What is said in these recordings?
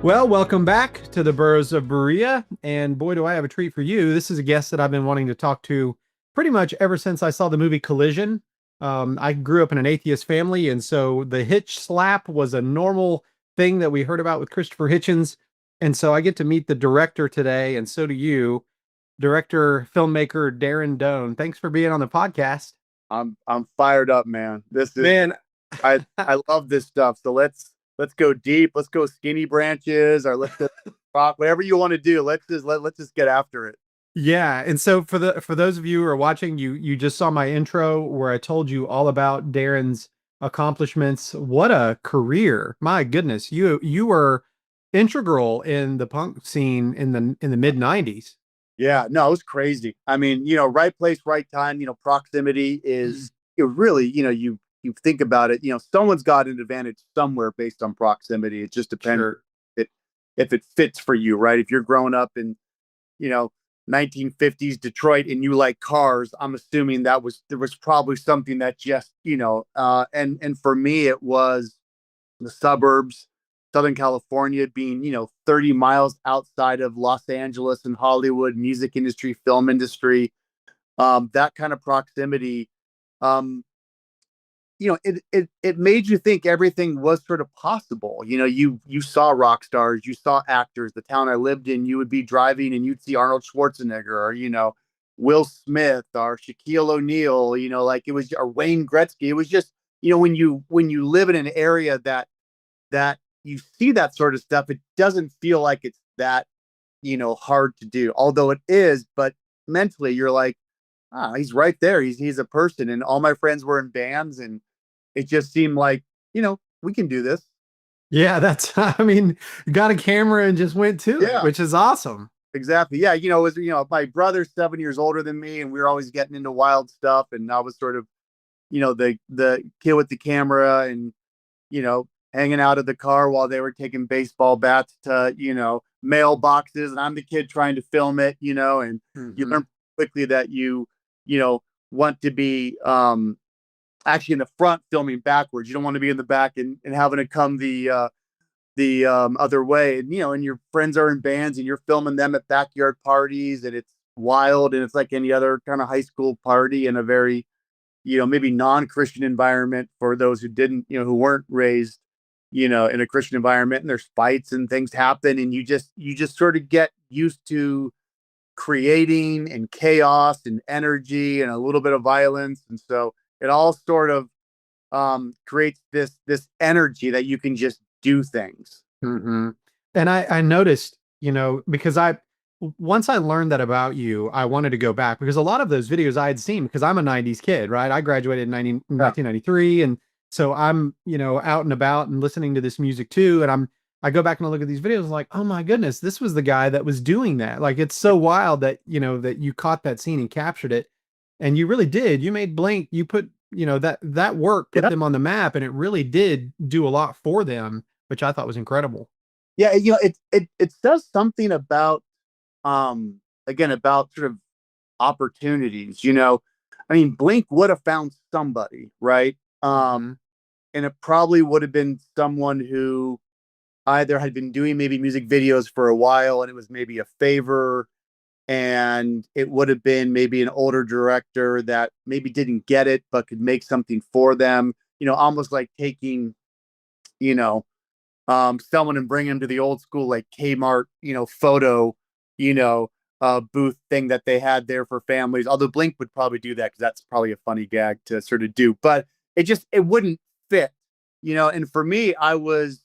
Well, welcome back to the Burros of Berea. And boy, do I have a treat for you. This is a guest that I've been wanting to talk to pretty much ever since I saw the movie Collision. I grew up in an atheist family, and so the Hitch slap was a normal thing that we heard about with Christopher Hitchens. And so I get to meet the director today, and so do you, director, filmmaker Darren Doane. Thanks for being on the podcast. I'm fired up, man. This is Man, I love this stuff. So let's go deep. Let's go skinny branches, or let's just rock, whatever you want to do. Let's just get after it. yeah, and so for those of you who are watching, you just saw my intro where I told you all about Darren's accomplishments. What a career. My goodness. You were integral in the punk scene in the mid 90s. Yeah, no, it was crazy. I mean, right place, right time. Proximity is it really. You think about it. Someone's got an advantage somewhere based on proximity. It just depends Sure. if it fits for you, right? If you're growing up in you know 1950s Detroit and you like cars, I'm assuming there was probably something that just and for me it was the suburbs, Southern California being 30 miles outside of Los Angeles and Hollywood, music industry, film industry, that kind of proximity. um it made you think everything was sort of possible. You saw rock stars, you saw actors. The town I lived in, you would be driving and you'd see Arnold Schwarzenegger, or Will Smith, or Shaquille O'Neal. Like it was, or Wayne Gretzky. It was just, when you live in an area that you see that sort of stuff, it doesn't feel like it's that hard to do, although it is. But mentally you're like, he's right there. He's a person. And all my friends were in bands, and it just seemed like, we can do this. Yeah, that's I mean, got a camera and just went to it, Yeah, which is awesome. exactly. Yeah, it was, my brother's 7 years older than me, and we were always getting into wild stuff. And I was sort of, the kid with the camera, and hanging out of the car while they were taking baseball bats to, mailboxes, and I'm the kid trying to film it, and you Hmm. learn quickly that you know, want to be actually in the front filming backwards. You don't want to be in the back and having to come the other way. And and your friends are in bands and you're filming them at backyard parties, and it's wild, and it's like any other kind of high school party in a very maybe non-Christian environment for those who didn't who weren't raised in a Christian environment. And there's fights and things happen, and you just sort of get used to creating and chaos and energy and a little bit of violence. And so it all sort of creates this energy that you can just do things. Hmm. And I noticed, because I once I learned that about you, I wanted to go back because a lot of those videos I had seen, because I'm a 90s kid, right? I graduated in Yeah. 1993. And so I'm, out and about and listening to this music too. And I go back and I look at these videos like, oh my goodness, this was the guy that was doing that. Like it's so wild that, that you caught that scene and captured it. And you really did. You made Blink, you put, that work put Yeah. them on the map, and it really did do a lot for them, which I thought was incredible. Yeah. It says something about, again, about sort of opportunities. I mean, Blink would have found somebody, right? Hmm. And it probably would have been someone who either had been doing maybe music videos for a while and it was maybe a favor, and it would have been maybe an older director that maybe didn't get it but could make something for them. Almost like taking you know someone and bringing them to the old school, like Kmart photo booth thing that they had there for families. Although Blink would probably do that because that's probably a funny gag to sort of do, but it wouldn't fit. And for me, I was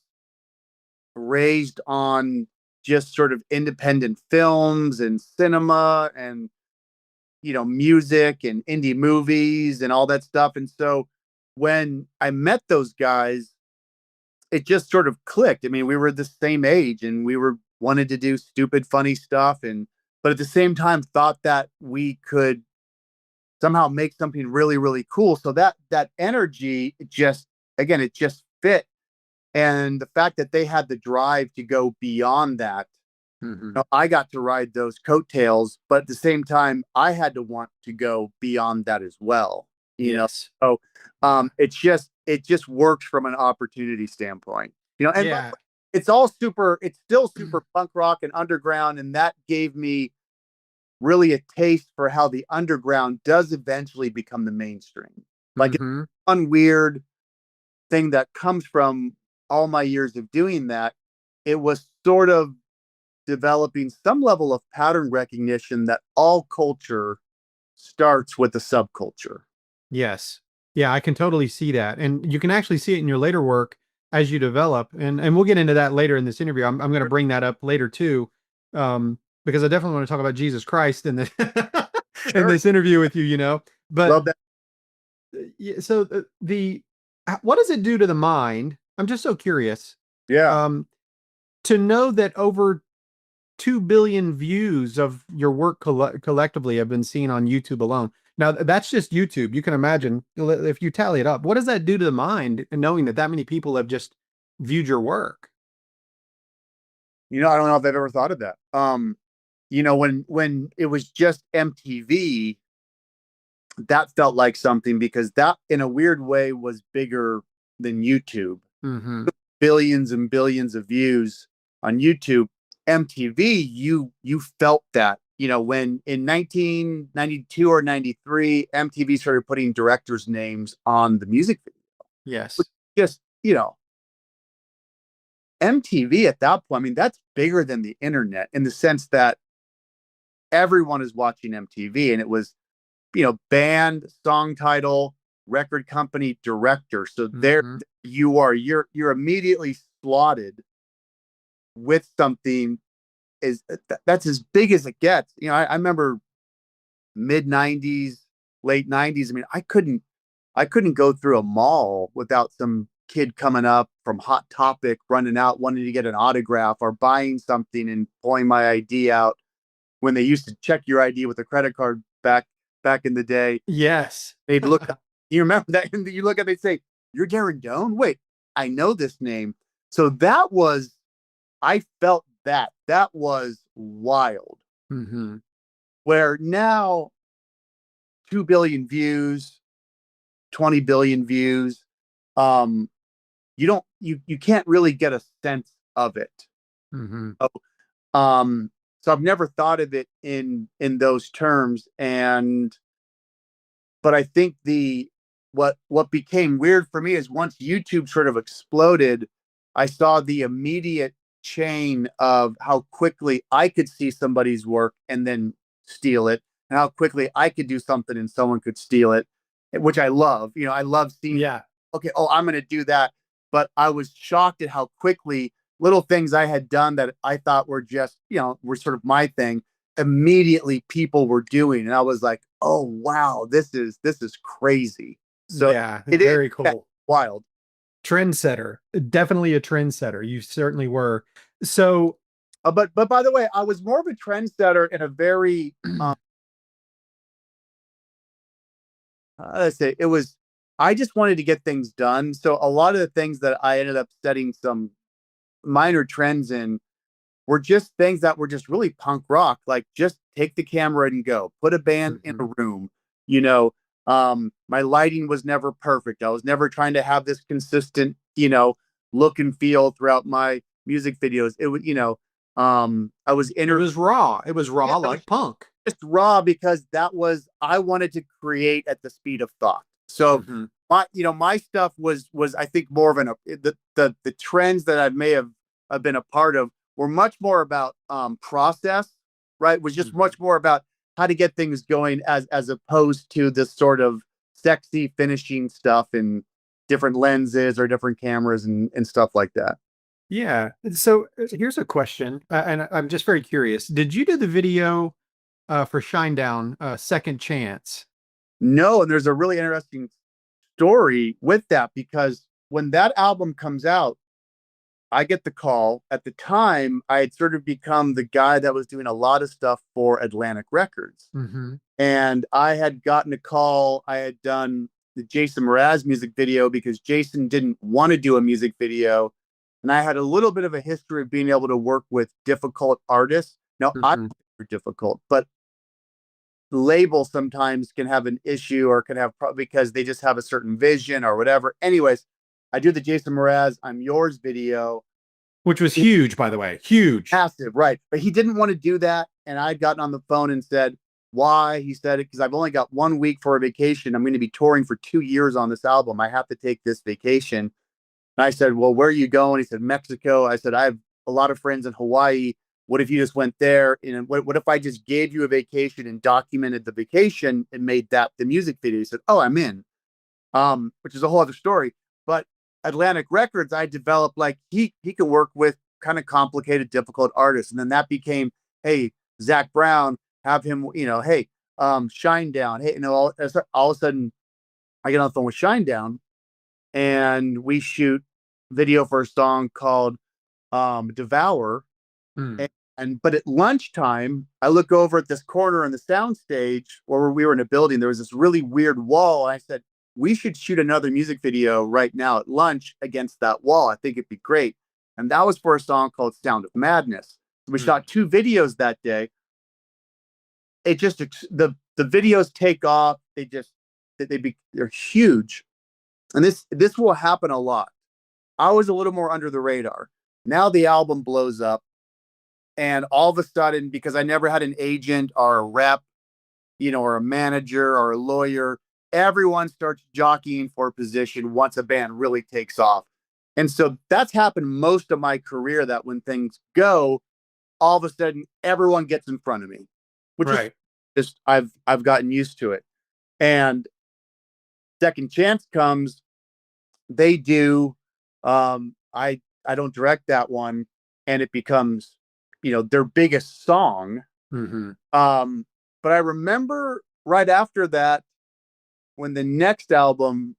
raised on just sort of independent films and cinema and music and indie movies and all that stuff. And so when I met those guys, it just sort of clicked. I mean, we were the same age and we were wanted to do stupid, funny stuff, and but at the same time thought that we could somehow make something really, really cool. So that energy, it just fit. And the fact that they had the drive to go beyond that, Hmm. I got to ride those coattails, but at the same time, I had to want to go beyond that as well. Yes. So it just works from an opportunity standpoint. And by the Yeah. it's all super, it's still super punk rock and underground. And that gave me really a taste for how the underground does eventually become the mainstream. Like it's Mm-hmm. one weird thing that comes from all my years of doing that. It was sort of developing some level of pattern recognition that all culture starts with a subculture. Yes. Yeah, I can totally see that. And you can actually see it in your later work as you develop. And we'll get into that later in this interview. I'm going to bring that up later too. Because I definitely want to talk about Jesus Christ in the in Sure. this interview with you, you know. But Love that. yeah, so the what does it do to the mind? I'm just so curious. Yeah. Um, to know that over 2 billion views of your work collectively have been seen on YouTube alone. Now, that's just YouTube. You can imagine if you tally it up, what does that do to the mind and knowing that that many people have just viewed your work? I don't know if I've ever thought of that. When it was just MTV, that felt like something because that, in a weird way, was bigger than YouTube. Mm-hmm. Billions and billions of views on YouTube. MTV, you felt that. When in 1992 or 93, MTV started putting directors' names on the music video. Yes. Just, MTV at that point, I mean, that's bigger than the internet in the sense that everyone is watching MTV, and it was, band, song title, record company, director. So there Mm-hmm. you are. You're immediately slotted with something is that's as big as it gets. I remember mid '90s, late '90s. I mean, I couldn't go through a mall without some kid coming up from Hot Topic, running out, wanting to get an autograph or buying something and pulling my ID out when they used to check your ID with a credit card back in the day. Yes. They'd look up, you remember that? And you look at, they say, "You're Darren Doane? Wait, I know this name." So I felt that was wild. Mm-hmm. Where now 2 billion views, 20 billion views, um, you can't really get a sense of it. Mm-hmm. So, so I've never thought of it in those terms. But I think what became weird for me is once YouTube sort of exploded, I saw the immediate chain of how quickly I could see somebody's work and then steal it, and how quickly I could do something and someone could steal it, which I love. I love seeing, Yeah. okay, oh, I'm going to do that. But I was shocked at how quickly little things I had done that I thought were just, were sort of my thing, immediately people were doing. And I was like, oh wow, this is crazy. So Yeah. it is, Very yeah, cool. wild. Trendsetter. Definitely a trendsetter. You certainly were. So, But by the way, I was more of a trendsetter in a very let's say it was, I just wanted to get things done. So a lot of the things that I ended up setting some minor trends in were just things that were just really punk rock, like just take the camera and go, put a band in a Mhm. room. My lighting was never perfect. I was never trying to have this consistent, look and feel throughout my music videos. It was, I was It was raw. It was yeah, raw it was like punk. just raw because I wanted to create at the speed of thought. So Mhm. my stuff was I think more of the trends that I may have been a part of were much more about process, right? Was just Mhm. much more about how to get things going as opposed to this sort of sexy finishing stuff in different lenses or different cameras and stuff like that. Yeah. So here's a question, and I'm just very curious. Did you do the video for Shinedown, Second Chance? No, and there's a really interesting story with that because when that album comes out, I get the call. At the time, I had sort of become the guy that was doing a lot of stuff for Atlantic Records. Hmm. And I had gotten a call. I had done the Jason Mraz music video because Jason didn't want to do a music video. And I had a little bit of a history of being able to work with difficult artists. Now, I Hmm. don't think they're difficult, but label sometimes can have an issue or can have because they just have a certain vision or whatever. Anyways, I do the Jason Mraz "I'm Yours" video, Which was huge, by the way, huge. Massive, right? But he didn't want to do that, and I'd gotten on the phone and said, "Why?" He said, "Because I've only got 1 week for a vacation. I'm going to be touring for 2 years on this album. I have to take this vacation." And I said, "Well, where are you going?" He said, "Mexico." I said, "I have a lot of friends in Hawaii. What if you just went there? And what if I just gave you a vacation and documented the vacation and made that the music video?" He said, "Oh, I'm in." Which is a whole other story. But Atlantic Records, I developed like he could work with kind of complicated, difficult artists. And then that became, hey, Zach Brown, have him, hey, Shinedown. Hey, all of a sudden I get on the phone with Shinedown and we shoot video for a song called Devour. Mm. But at lunchtime, I look over at this corner in the sound stage where we were in a building. There was this really weird wall. And I said, we should shoot another music video right now at lunch against that wall. I think it'd be great. And that was for a song called Sound of Madness. We shot 2 videos that day. It just, the videos take off. They're huge. And this will happen a lot. I was a little more under the radar. Now the album blows up. And all of a sudden, because I never had an agent or a rep, or a manager or a lawyer, everyone starts jockeying for a position once a band really takes off. And so that's happened most of my career, that when things go, all of a sudden everyone gets in front of me, which is just, I've gotten used to it. And Second Chance comes, they do, I don't direct that one, and it becomes, their biggest song. Mm-hmm. But I remember right after that, when the next album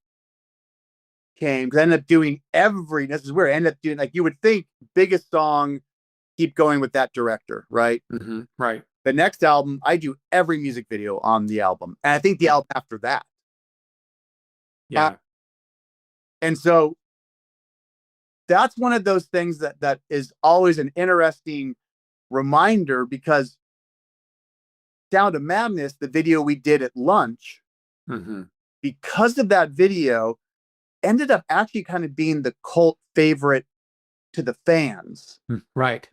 came, because I ended up doing this is where I ended up doing, like, you would think biggest song, keep going with that director, right? Mm-hmm. Right. The next album, I do every music video on the album. And I think the album after that. Yeah. And so that's one of those things that is always an interesting reminder, because Sound of Madness, the video we did at lunch, mm-hmm. because of that video, ended up actually kind of being the cult favorite to the fans. Right.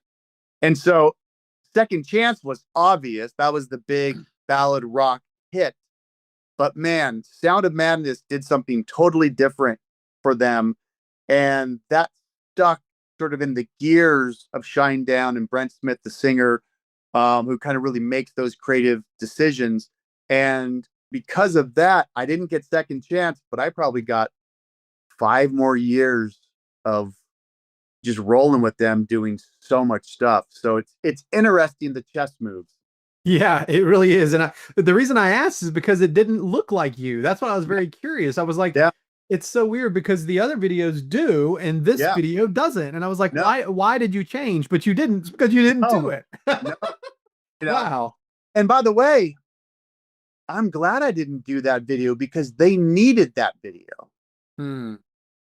And so Second Chance was obvious. That was the big ballad rock hit. But man, Sound of Madness did something totally different for them. And that stuck sort of in the gears of Shinedown and Brent Smith, the singer, who kind of really makes those creative decisions. And because of that, I didn't get Second Chance, but I probably got 5 more years of just rolling with them, doing so much stuff. So it's interesting, the chess moves. Yeah, it really is. And the reason I asked is because it didn't look like you. That's why I was very curious. I was like, it's so weird because the other videos do, and this video doesn't. And I was like, why did you change? But you didn't. It's because you didn't do it. No. Wow. And by the way, I'm glad I didn't do that video, because they needed that video.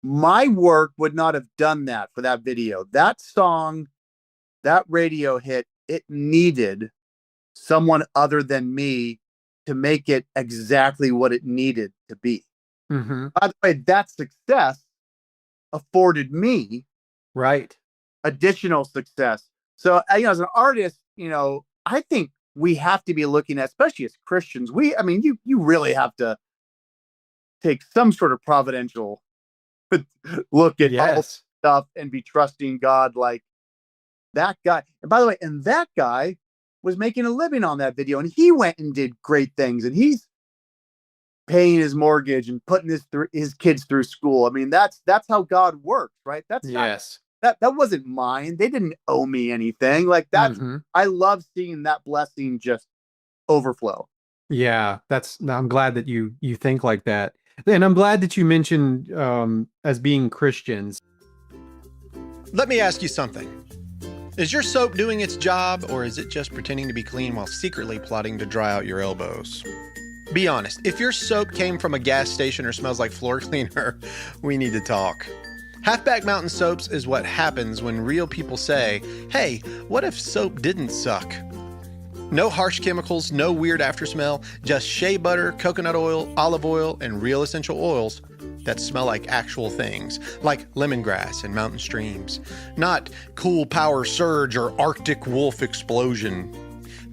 My work would not have done that for that video. That song, that radio hit, it needed someone other than me to make it exactly what it needed to be. Mm-hmm. By the way, that success afforded me additional success. So, as an artist, I think we have to be looking at, especially as Christians, you really have to take some sort of providential look at all stuff and be trusting God like that guy. And by the way, that guy was making a living on that video, and he went and did great things, and he's paying his mortgage and putting his kids through school. I mean, that's how God works, right? That wasn't mine. They didn't owe me anything. Like that. Mm-hmm. I love seeing that blessing just overflow. Yeah, I'm glad that you think like that. And I'm glad that you mentioned as being Christians. Let me ask you something. Is your soap doing its job, or is it just pretending to be clean while secretly plotting to dry out your elbows? Be honest, if your soap came from a gas station or smells like floor cleaner, we need to talk. Halfback Mountain Soaps is what happens when real people say, hey, what if soap didn't suck? No harsh chemicals, no weird aftersmell, just shea butter, coconut oil, olive oil, and real essential oils that smell like actual things, like lemongrass and mountain streams, not cool power surge or Arctic wolf explosion.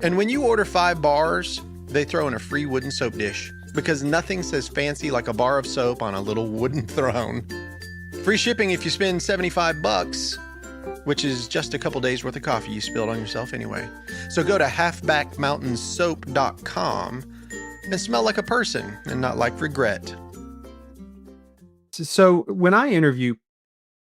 And when you order 5 bars, they throw in a free wooden soap dish, because nothing says fancy like a bar of soap on a little wooden throne. Free shipping if you spend $75, which is just a couple days worth of coffee you spilled on yourself anyway. So go to halfbackmountainsoap.com and smell like a person and not like regret. So when I interview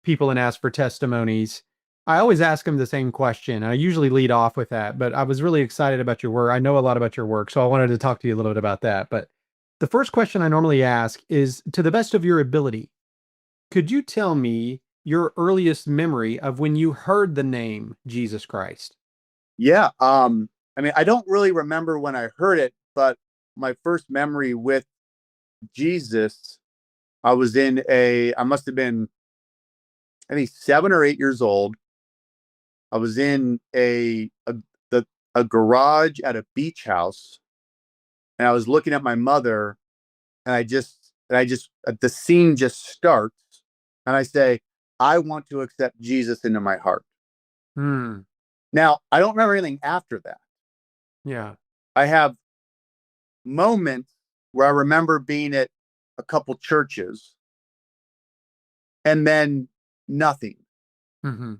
people and ask for testimonies, I always ask them the same question. I usually lead off with that, but I was really excited about your work. I know a lot about your work, so I wanted to talk to you a little bit about that. But the first question I normally ask is, to the best of your ability, could you tell me your earliest memory of when you heard the name Jesus Christ? Yeah. I mean, I don't really remember when I heard it, but my first memory with Jesus, I must have been, I think 7 or 8 years old. I was in a garage at a beach house, and I was looking at my mother, and the scene just starts, and I say, I want to accept Jesus into my heart. Hmm. Now, I don't remember anything after that. Yeah. I have moments where I remember being at a couple churches and then nothing. Mm-hmm.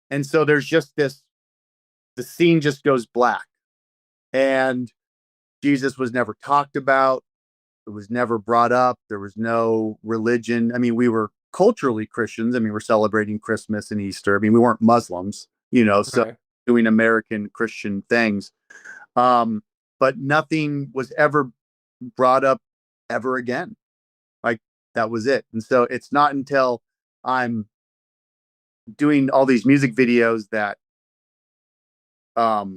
And so there's just the scene just goes black, and Jesus was never talked about. It was never brought up. There was no religion. I mean, we were culturally Christians. I mean, we're celebrating Christmas and Easter. I mean, we weren't Muslims, so Right. doing American Christian things. But nothing was ever brought up ever again. Like, that was it. And so it's not until I'm doing all these music videos that a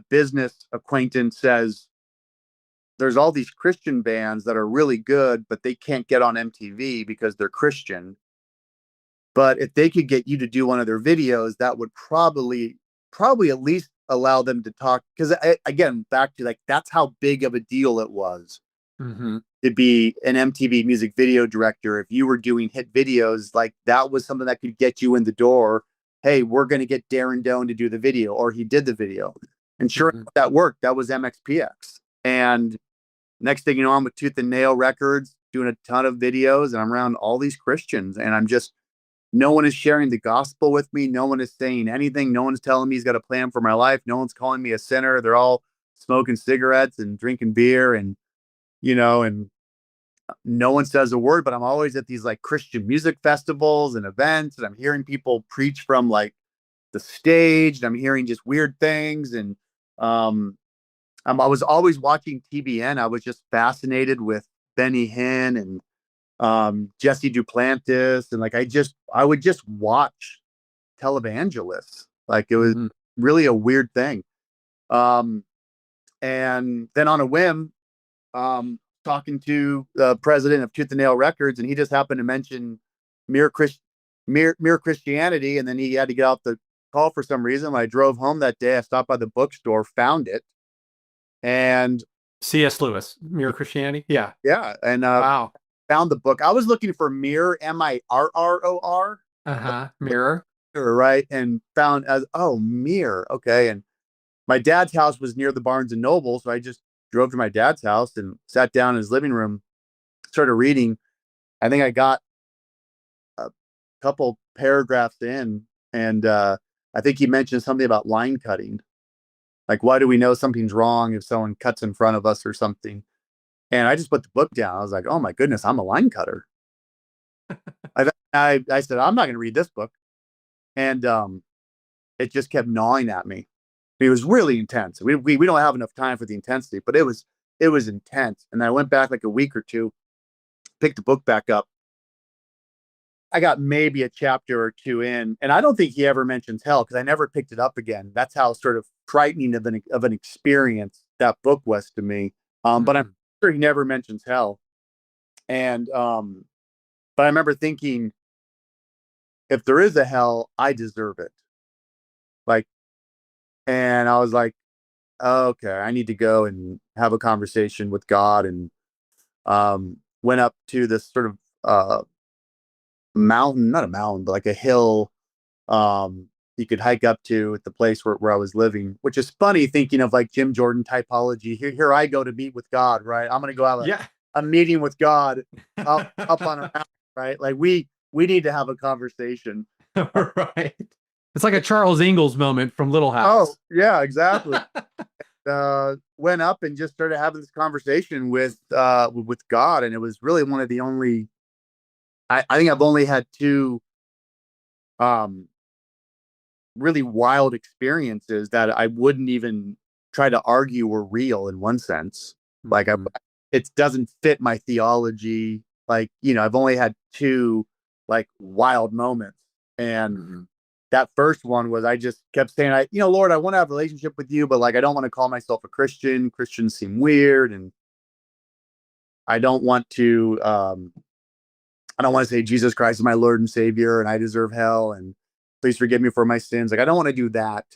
business acquaintance says, there's all these Christian bands that are really good, but they can't get on MTV because they're Christian. But if they could get you to do one of their videos, that would probably at least allow them to talk. Because again, back to, like, that's how big of a deal it was Mm-hmm. to be an MTV music video director. If you were doing hit videos, like, that was something that could get you in the door. Hey, we're going to get Darren Doane to do the video, or he did the video. And sure, Mm-hmm. that worked. That was MXPX. And next thing you know, I'm with Tooth and Nail Records doing a ton of videos, and I'm around all these Christians, and no one is sharing the gospel with me. No one is saying anything. No one's telling me he's got a plan for my life. No one's calling me a sinner. They're all smoking cigarettes and drinking beer, and no one says a word. But I'm always at these, like, Christian music festivals and events, and I'm hearing people preach from, like, the stage, and I'm hearing just weird things. And I was always watching TBN. I was just fascinated with Benny Hinn and Jesse Duplantis, and, like, I would just watch televangelists. Like, it was Mm-hmm. really a weird thing. And then on a whim, talking to the president of Tooth and Nail Records, and he just happened to mention mere Christianity, and then he had to get off the call for some reason. When I drove home that day, I stopped by the bookstore, found it, and C.S. Lewis, Mere Christianity. Yeah. yeah, and Wow. found the book. I was looking for Mirror, Mirror, Mirror. right, and found Mirror. Okay, and my dad's house was near the Barnes and Noble, so I just drove to my dad's house and sat down in his living room, started reading. I think I got a couple paragraphs in, and I think he mentioned something about line cutting. Like, why do we know something's wrong if someone cuts in front of us or something? And I just put the book down. I was like, oh my goodness, I'm a line cutter. I said, I'm not going to read this book. And it just kept gnawing at me. It was really intense. We don't have enough time for the intensity, but it was intense. And I went back like a week or two, picked the book back up. I got maybe a chapter or two in, and I don't think he ever mentions hell, because I never picked it up again. That's how sort of frightening of an experience that book was to me. But I'm sure he never mentions hell. And but I remember thinking, if there is a hell, I deserve it. Like, and I was like, okay, I need to go and have a conversation with God. And went up to this sort of mountain, not a mountain, but like a hill, you could hike up to at the place where I was living, which is funny thinking of like Jim Jordan typology. Here I go to meet with God, right? I'm going to go have Yeah. a meeting with God up on a mountain, right? Like we need to have a conversation. Right. It's like a Charles Ingalls moment from Little Oh, House. yeah, exactly. Went up and just started having this conversation with God, and it was really one of the only. I think I've only had two um really wild experiences that I wouldn't even try to argue were real in one sense. Like it doesn't fit my theology. Like, I've only had two like wild moments. And that first one was I just kept saying, Lord, I want to have a relationship with you, but like I don't want to call myself a Christian. Christians seem weird, and I don't want to say Jesus Christ is my Lord and Savior and I deserve hell and please forgive me for my sins. Like I don't want to do that.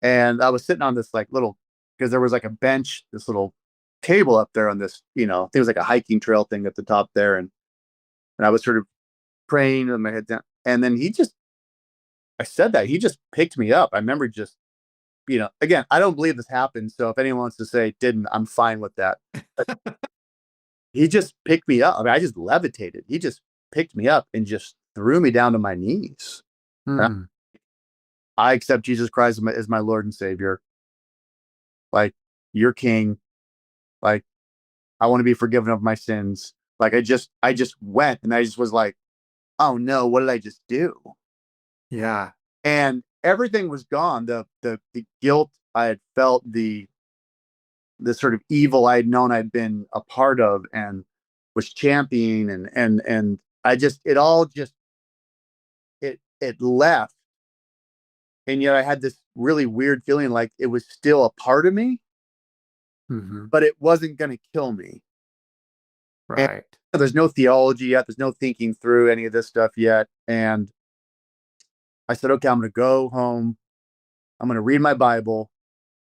And I was sitting on this like little, because there was like a bench, this little table up there on this, I think it was like a hiking trail thing at the top there. And I was sort of praying with my head down. And then I said that he just picked me up. I remember just, again, I don't believe this happened. So if anyone wants to say it didn't, I'm fine with that. He just picked me up. I mean, I just levitated. He just picked me up and just threw me down to my knees. I accept Jesus Christ as my Lord and Savior. Like, you're King. Like, I want to be forgiven of my sins. Like, I just went and I just was like, oh no, what did I just do? Yeah. And everything was gone. The guilt I had felt, the sort of evil I had known I'd been a part of and was championing, and I just, it all just, it left. And yet I had this really weird feeling like it was still a part of me, but it wasn't going to kill me. Right. And there's no theology yet. There's no thinking through any of this stuff yet. And I said, okay, I'm going to go home. I'm going to read my Bible,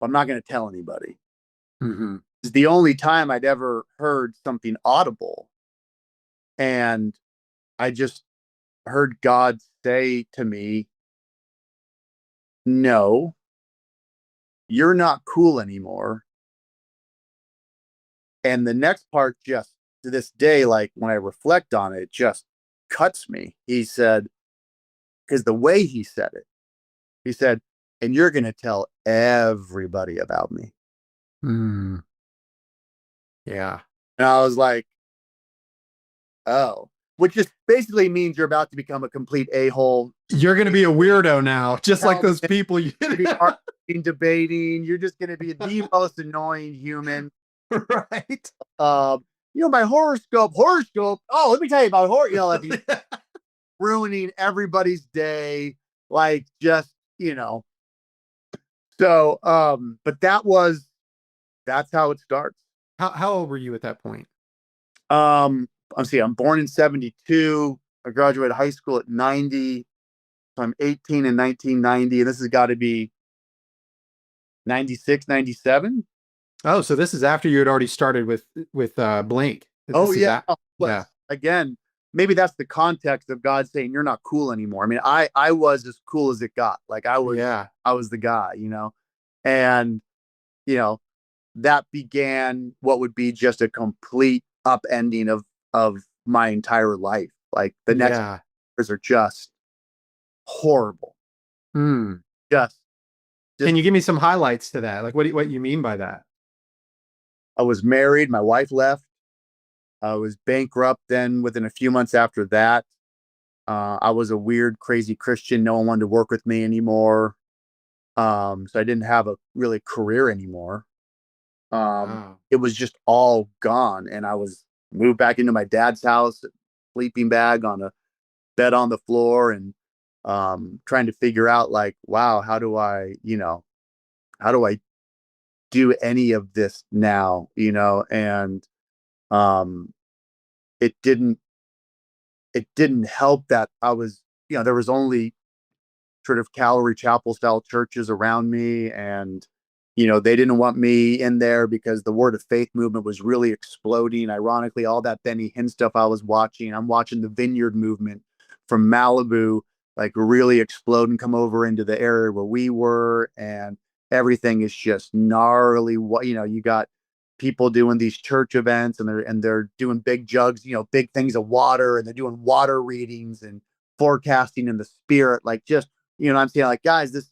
but I'm not going to tell anybody. It's the only time I'd ever heard something audible. And I just heard God say to me, no, you're not cool anymore. And the next part, just to this day, like when I reflect on it, just cuts me. He said, because the way he said it, he said, and you're going to tell everybody about me. Yeah. And I was like, oh, which just basically means you're about to become a complete a-hole. You're going to be a weirdo now, just like those people. Arguing, debating. You're just going to be the most annoying human. Right. My horoscope. Oh, let me tell you about horoscope. Ruining everybody's day. Like just, So, but that's how it starts. How old were you at that point? I'm born in 72. I graduated high school at 90. So I'm 18 in 1990. And this has got to be 96, 97. Oh, so this is after you had already started with Blink. Oh, yeah. Yeah. Again, maybe that's the context of God saying you're not cool anymore. I mean, I was as cool as it got. Like I was the guy, and, that began what would be just a complete upending of my entire life. Like the next years are just horrible. Just Can you give me some highlights to that? Like what you mean by that? I was married. My wife left. I was bankrupt then within a few months after that. I was a weird, crazy Christian. No one wanted to work with me anymore. So I didn't have a really career anymore. It was just all gone. And I was moved back into my dad's house, sleeping bag on a bed on the floor, and trying to figure out like, wow, how do I do any of this now, and it didn't help that I was, there was only sort of Calvary Chapel style churches around me, and they didn't want me in there because the Word of Faith movement was really exploding. Ironically, all that Benny Hinn stuff I was watching, I'm watching the Vineyard movement from Malibu, like really explode and come over into the area where we were. And everything is just gnarly. You got people doing these church events and they're doing big jugs, big things of water, and they're doing water readings and forecasting in the spirit. Like, just, I'm saying, like, guys, this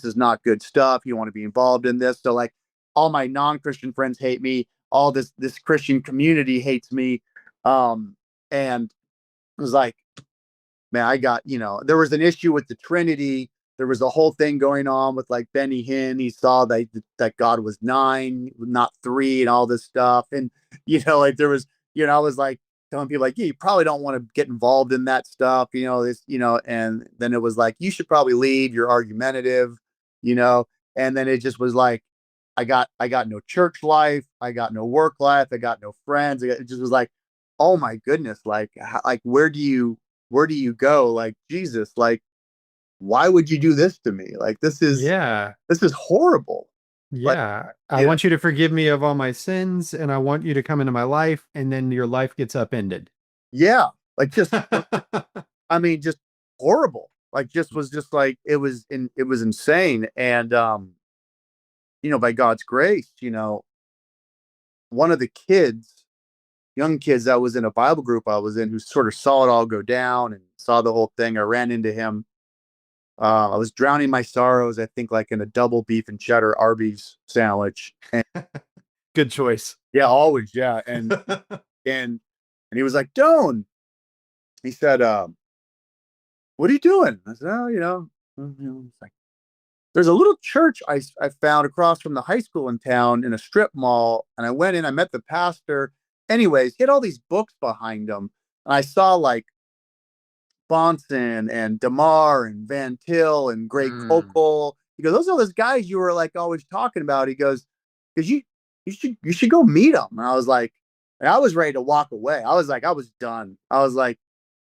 is not good stuff. You want to be involved in this. So, like, all my non-Christian friends hate me. All this Christian community hates me. And it was like, man, I got, there was an issue with the Trinity. There was a whole thing going on with, like, Benny Hinn. He saw that God was 9, not 3, and all this stuff. And, like, there was, I was like telling people, like, yeah, you probably don't want to get involved in that stuff, and then it was like, you should probably leave. You're argumentative, and then it just was like, I got no church life. I got no work life. I got no friends. It just was like, oh my goodness. Like, where do you go? Like, Jesus, like, why would you do this to me? Like, this is horrible. Yeah. Like, I want you to forgive me of all my sins, and I want you to come into my life, and then your life gets upended. Yeah. Like, just, I mean, just horrible. Like, was like, it was insane. And, by God's grace, one of the young kids that was in a Bible group I was in, who sort of saw it all go down and saw the whole thing, I ran into him. I was drowning my sorrows, I think, like in a double beef and cheddar Arby's sandwich. And, good choice. Yeah, always. Yeah. And, and he was like, Doane, he said, what are you doing? I said, oh, it's like, there's a little church I found across from the high school in town in a strip mall. And I went in, I met the pastor. Anyways, he had all these books behind him. And I saw, like, Bonson and DeMar and Van Til and Greg Kokel. He goes, those are those guys you were, like, always talking about. He goes, because you should go meet them. And I was like, and I was ready to walk away. I was like, I was done. I was like,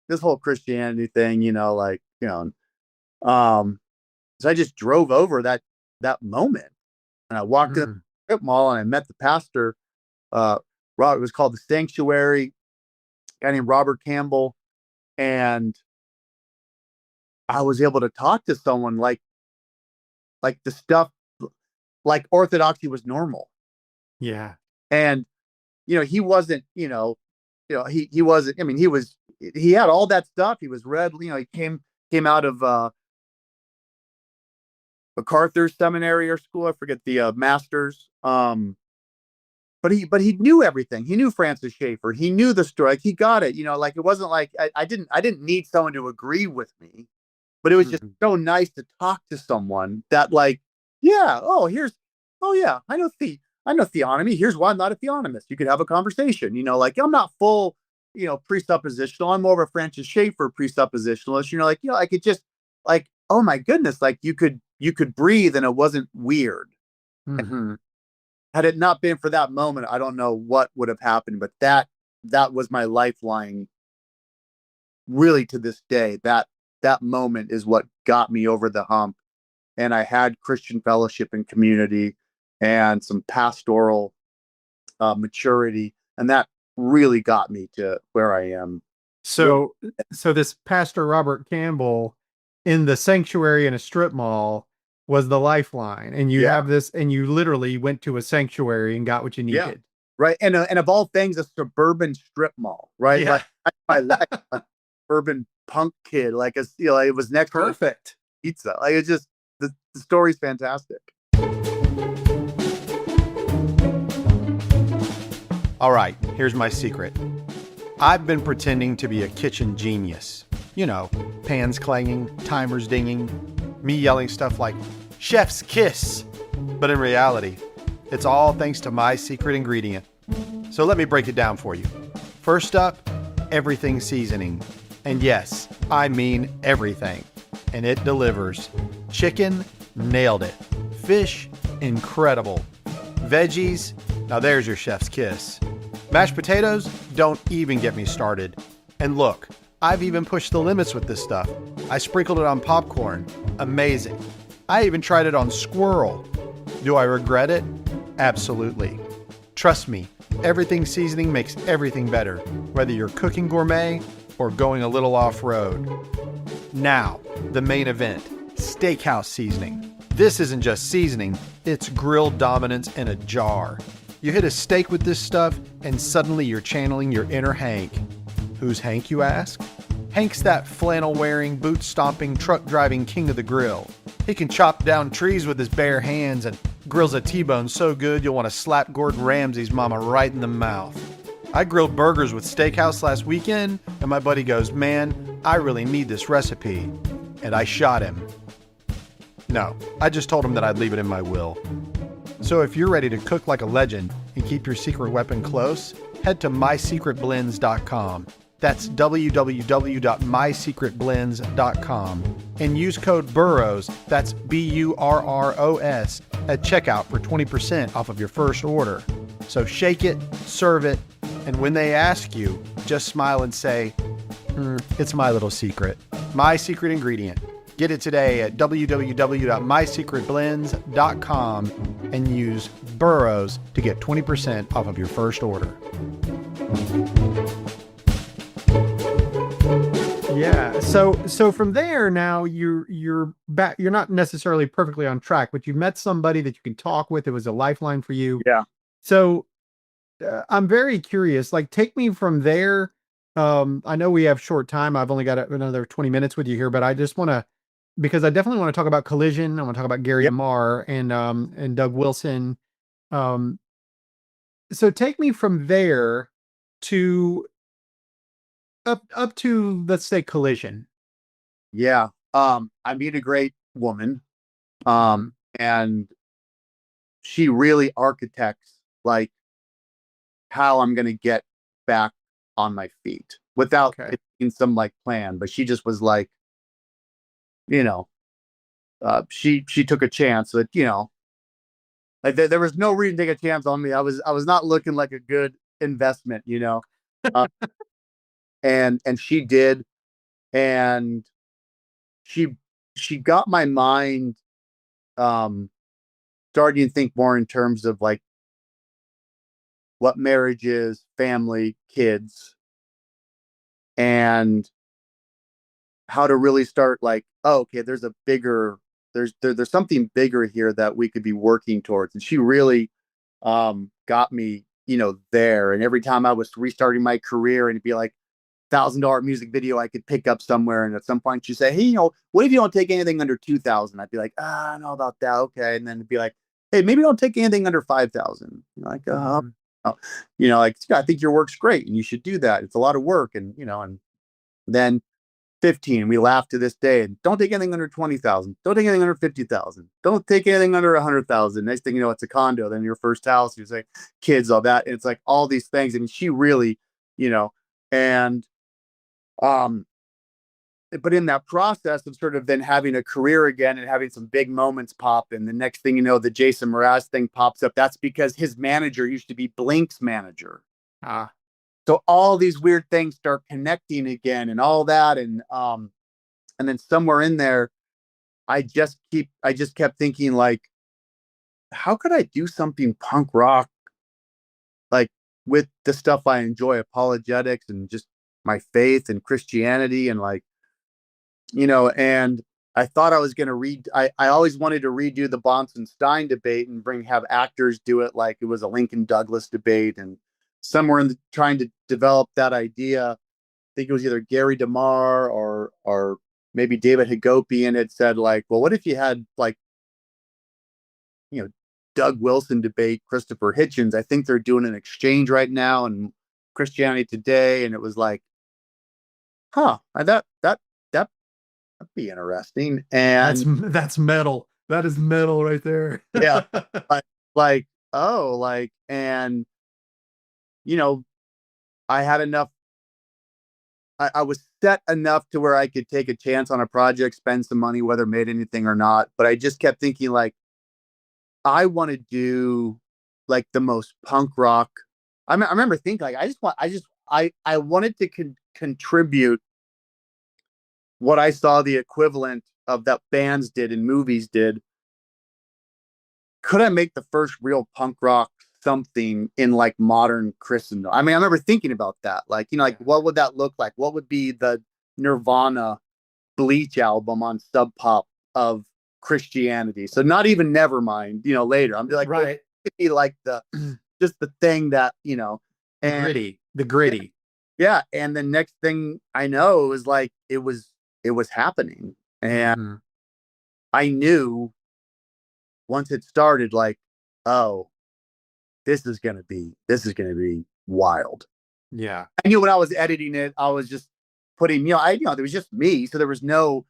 this whole Christianity thing, so I just drove over that moment, and I walked in the strip mall, and I met the pastor. It was called the Sanctuary, a guy named Robert Campbell, and I was able to talk to someone like the stuff, like orthodoxy was normal. Yeah. And, he wasn't, he wasn't, I mean, he had all that stuff. He was read, he came out of, MacArthur Seminary or school. I forget the master's. But he knew everything. He knew Francis Schaeffer. He knew the story. Like, he got it. Like, it wasn't like I didn't need someone to agree with me, but it was just so nice to talk to someone that, like, yeah, yeah, I know theonomy. Here's why I'm not a theonomist. You could have a conversation. Like, I'm not full, presuppositional. I'm more of a Francis Schaeffer presuppositionalist. Like, I could just, like, oh my goodness, like, you could breathe and it wasn't weird. Mm-hmm. Had it not been for that moment, I don't know what would have happened, but that was my lifeline, really, to this day. That moment is what got me over the hump. And I had Christian fellowship and community and some pastoral maturity, and that really got me to where I am. So this Pastor Robert Campbell in the sanctuary in a strip mall was the lifeline, and you have this, and you literally went to a sanctuary and got what you needed. Yeah. Right. And of all things, a suburban strip mall, right? Yeah. Like, a urban punk kid, like, it was next perfect to pizza. Like, it's just, the story's fantastic. All right, here's my secret. I've been pretending to be a kitchen genius. Pans clanging, timers dinging, me yelling stuff like, chef's kiss. But in reality, it's all thanks to my secret ingredient. So let me break it down for you. First up, everything seasoning. And yes, I mean everything. And it delivers. Chicken, nailed it. Fish, incredible. Veggies, now there's your chef's kiss. Mashed potatoes, don't even get me started. And look, I've even pushed the limits with this stuff. I sprinkled it on popcorn. Amazing. I even tried it on squirrel. Do I regret it? Absolutely. Trust me, everything seasoning makes everything better, whether you're cooking gourmet or going a little off-road. Now, the main event, steakhouse seasoning. This isn't just seasoning, it's grill dominance in a jar. You hit a steak with this stuff, and suddenly you're channeling your inner Hank. Who's Hank, you ask? Hank's that flannel-wearing, boot-stomping, truck-driving king of the grill. He can chop down trees with his bare hands and grills a T-bone so good you'll want to slap Gordon Ramsay's mama right in the mouth. I grilled burgers with Steakhouse last weekend, and my buddy goes, "Man, I really need this recipe." And I shot him. No, I just told him that I'd leave it in my will. So if you're ready to cook like a legend and keep your secret weapon close, head to mysecretblends.com. That's www.mysecretblends.com and use code BURROS, that's BURROS, at checkout for 20% off of your first order. So shake it, serve it, and when they ask you, just smile and say, it's my little secret. My secret ingredient. Get it today at www.mysecretblends.com and use BURROS to get 20% off of your first order. Yeah. So from there now you're back. You're not necessarily perfectly on track, but you met somebody that you can talk with. It was a lifeline for you. Yeah. So I'm very curious. Like, take me from there. I know we have short time. I've only got another 20 minutes with you here, but I just want to, because I definitely want to talk about Collision. I want to talk about Gary DeMar and Doug Wilson. So take me from there to up to, let's say, Collision. Yeah. I meet a great woman. And she really architects like how I'm gonna get back on my feet without it being some like plan. But she just was like, she took a chance that, like there was no reason to take a chance on me. I was not looking like a good investment, and she did, and she got my mind starting to think more in terms of like what marriage is, family, kids, and how to really start like, oh, okay, there's something bigger here that we could be working towards. And she really got me, there. And every time I was restarting my career, and it'd be like $1,000 music video I could pick up somewhere, and at some point she'd say, "Hey, what if you don't take anything under 2,000?" I'd be like, "I don't know about that." Okay. And then it'd be like, "Hey, maybe don't take anything under 5,000." Like, like, "I think your work's great and you should do that. It's a lot of work." And and then 15, we laugh to this day. And don't take anything under 20,000. Don't take anything under 50,000. Don't take anything under 100,000. Next thing you know, it's a condo. Then your first house. You say kids, all that. And it's like all these things. I mean, she really, and but in that process of sort of then having a career again and having some big moments pop, and the next thing you know, the Jason Mraz thing pops up. That's because his manager used to be Blink's manager. So all these weird things start connecting again and all that. And then somewhere in there, I just kept thinking like, how could I do something punk rock, like with the stuff I enjoy, apologetics and just my faith and Christianity, and like, and I thought I was going to I always wanted to redo the Bonson-Stein debate and have actors do it like it was a Lincoln Douglas debate. And somewhere in trying to develop that idea, I think it was either Gary DeMar or maybe David Hagopian had said like, well, what if you had like, Doug Wilson debate Christopher Hitchens? I think they're doing an exchange right now in Christianity Today. And it was like, that'd be interesting. And that's metal. That is metal right there. Yeah. And I had enough. I was set enough to where I could take a chance on a project, spend some money, whether it made anything or not. But I just kept thinking like, I want to do like the most punk rock. I remember thinking like, I wanted to contribute what I saw the equivalent of that bands did and movies did couldn't make the first real punk rock something in like modern Christendom. I mean, I remember thinking about that. Like, you know, like what would that look like? What would be the Nirvana Bleach album on Sub Pop of Christianity? So not even Nevermind, you know, later. I'm like, well, it could be like the just the thing that, you know, and the gritty. yeah. And the next thing I know, it was like it was happening. And I knew once it started, like, oh, this is gonna be wild. Yeah. I knew when I was editing it, I was just putting, you know, there was just me. So there was no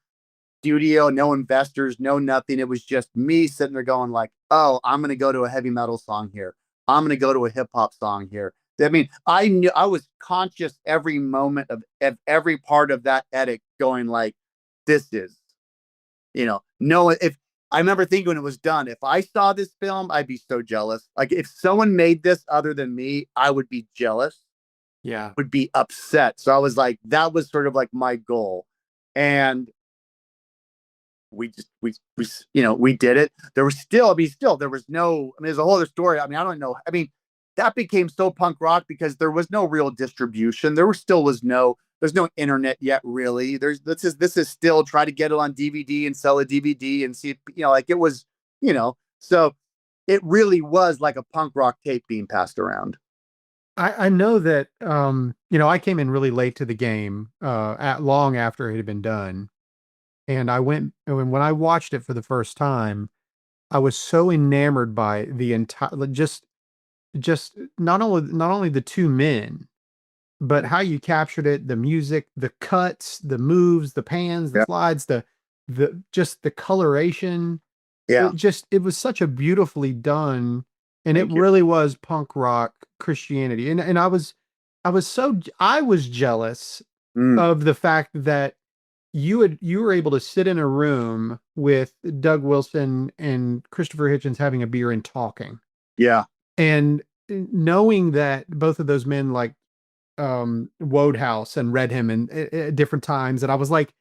studio, no investors, no nothing. It was just me sitting there going like, oh, I'm gonna go to a heavy metal song here. I'm gonna go to a hip hop song here. I mean, I knew I was conscious every moment of every part of that edit going like, this is, you know, no, if I remember thinking when it was done, if I saw this film, I'd be so jealous. Like if someone made this other than me, I would be jealous. Yeah. Would be upset. So I was like, that was sort of like my goal. And we you know, we did it. There was still, there was no, I mean, there's a whole other story. I mean, I don't know. I mean, that became so punk rock because there was no real distribution. There's no internet yet, really. This is still try to get it on DVD and sell a DVD and see, you know, like it was, you know, so it really was like a punk rock tape being passed around. I know that, you know, I came in really late to the game, at long after it had been done. And when I watched it for the first time, I was so enamored by the entire, just not only the two men, but how you captured it, the music, the cuts, the moves, the pans, the slides, just the coloration. Yeah. It was such a beautifully done, and Thank it you. really was punk rock Christianity. And I was jealous of the fact that you were able to sit in a room with Doug Wilson and Christopher Hitchens having a beer and talking. Yeah. And knowing that both of those men like Wodehouse and read him at different times, and I was like,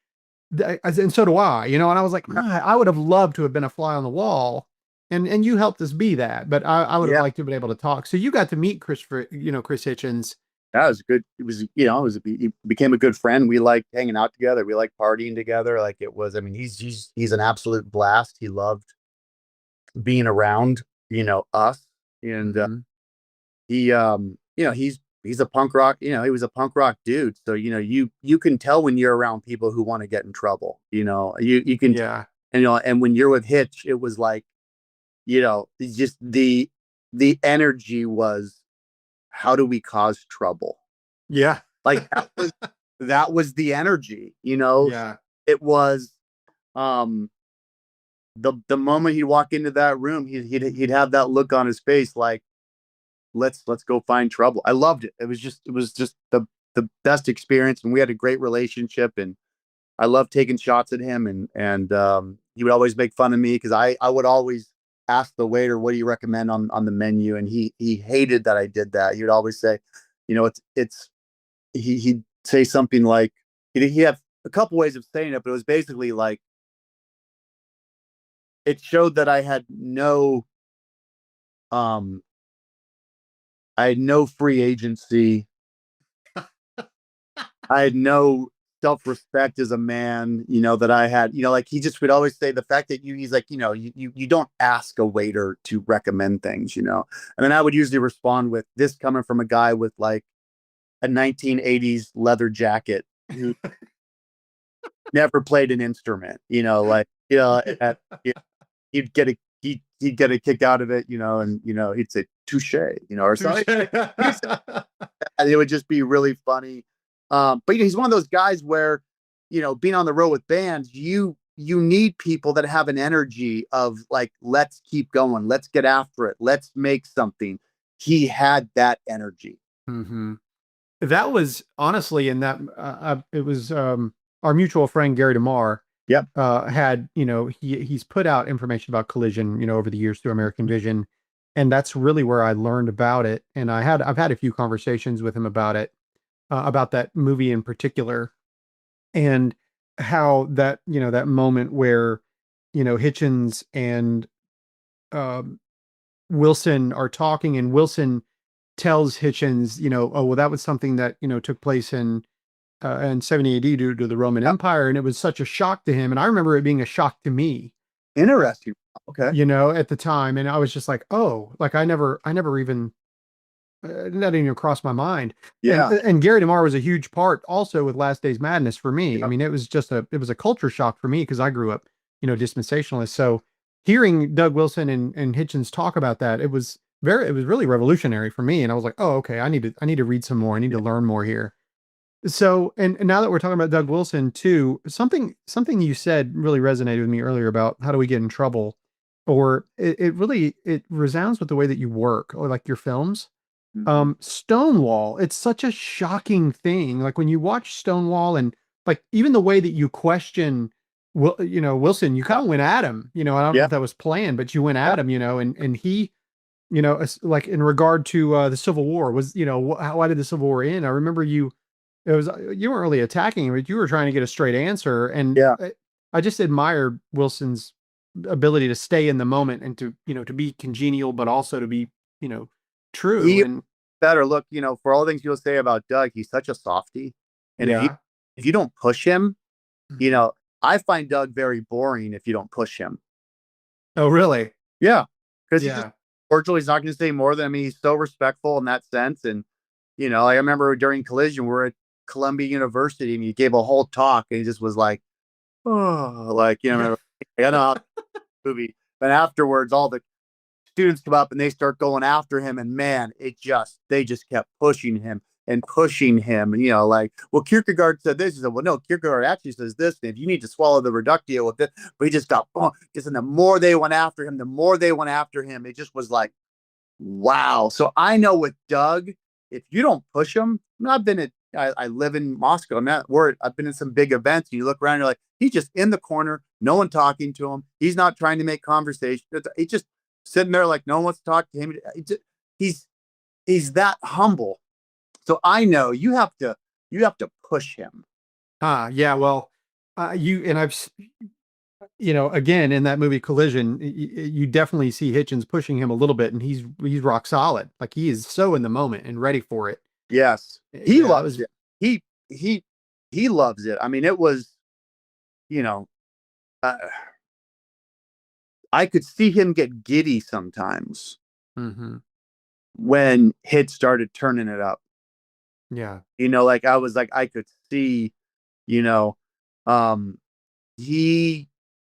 and so do I, you know, and I was like, I would have loved to have been a fly on the wall, and you helped us be that, but I would have liked to have been able to talk. So you got to meet Chris Hitchens. That was good. It was, you know, he became a good friend. We liked hanging out together. We liked partying together. Like it was, I mean, he's an absolute blast. He loved being around, you know, us. And he, you know, he's a punk rock, you know, he was a punk rock dude. So, you know, you can tell when you're around people who want to get in trouble, you know, you can, and, you know, and when you're with Hitch, it was like, you know, just the energy was, how do we cause trouble? Yeah. Like that was the energy, you know. Yeah. It was the moment he'd walk into that room, he'd have that look on his face like, let's go find trouble. I loved it. It was just the best experience, and we had a great relationship, and I loved taking shots at him, and he would always make fun of me because I would always ask the waiter, what do you recommend on the menu? And he hated that I did that. He would always say, you know, he'd say something like, he had a couple ways of saying it, but it was basically like, it showed that I had no free agency. I had no self-respect as a man, you know, that I had, you know, like he just would always say the fact that he's like, you know, you don't ask a waiter to recommend things, you know. And then I would usually respond with this, coming from a guy with like a 1980s leather jacket who never played an instrument, you know, like, you know, he'd get a kick out of it, you know, and, you know, he'd say touche, you know, or something. And it would just be really funny. But you know, he's one of those guys where, you know, being on the road with bands, you need people that have an energy of like, let's keep going, let's get after it, let's make something. He had that energy. That was honestly in that it was our mutual friend Gary DeMar. Yep. Had, you know, he's put out information about Collision, you know, over the years through American Vision, and that's really where I learned about it. And I've had a few conversations with him about it, about that movie in particular, and how that, you know, that moment where, you know, Hitchens and Wilson are talking, and Wilson tells Hitchens, oh, well, that was something that, took place in 70 AD due to the Roman Empire. And it was such a shock to him. And I remember it being a shock to me. Interesting. Okay. At the time. And I was just like, oh, like I never even, that didn't even cross my mind. Yeah. And Gary DeMar was a huge part also with Last Days Madness for me. Yeah. I mean, it was a culture shock for me because I grew up, dispensationalist. So hearing Doug Wilson and Hitchens talk about that, it was really revolutionary for me. And I was like, oh, okay, I need to read some more. I need to learn more here. So, and now that we're talking about Doug Wilson too, something you said really resonated with me earlier about how do we get in trouble, or it resounds with the way that you work or like your films. Stonewall, it's such a shocking thing. Like when you watch Stonewall and like even the way that you question, Wilson, you kind of went at him, I don't know if that was planned, but you went at him, and he, like in regard to the Civil War was, why did the Civil War end? I remember you weren't really attacking him, but you were trying to get a straight answer. And I just admire Wilson's ability to stay in the moment and to, to be congenial, but also to be, true. Better look, for all the things you'll say about Doug, he's such a softie. And if you don't push him, I find Doug very boring if you don't push him. Oh, really? Yeah. Because he's not going to say more than, he's so respectful in that sense. And, I remember during Collision, we're at Columbia University and he gave a whole talk and he just was like, oh, like, I know how movie. But afterwards, all the students come up and they start going after him. And man, they just kept pushing him. And, like, well, Kierkegaard said this. He said, well, no, Kierkegaard actually says this. And if you need to swallow the reductio with it, but he just got, and the more they went after him, it just was like, wow. So I know with Doug, if you don't push him, I live in Moscow. I've been in some big events. And you look around, and you're like, he's just in the corner, no one talking to him. He's not trying to make conversation. He's just sitting there like no one wants to talk to him. He's that humble. So I know you have to push him. Yeah. Well, I've, again, in that movie Collision, you definitely see Hitchens pushing him a little bit, and he's rock solid. Like he is so in the moment and ready for it. Yes. He loves it. He loves it. I mean, it was, I could see him get giddy sometimes when Hit started turning it up. Yeah. Like I was like, I could see, he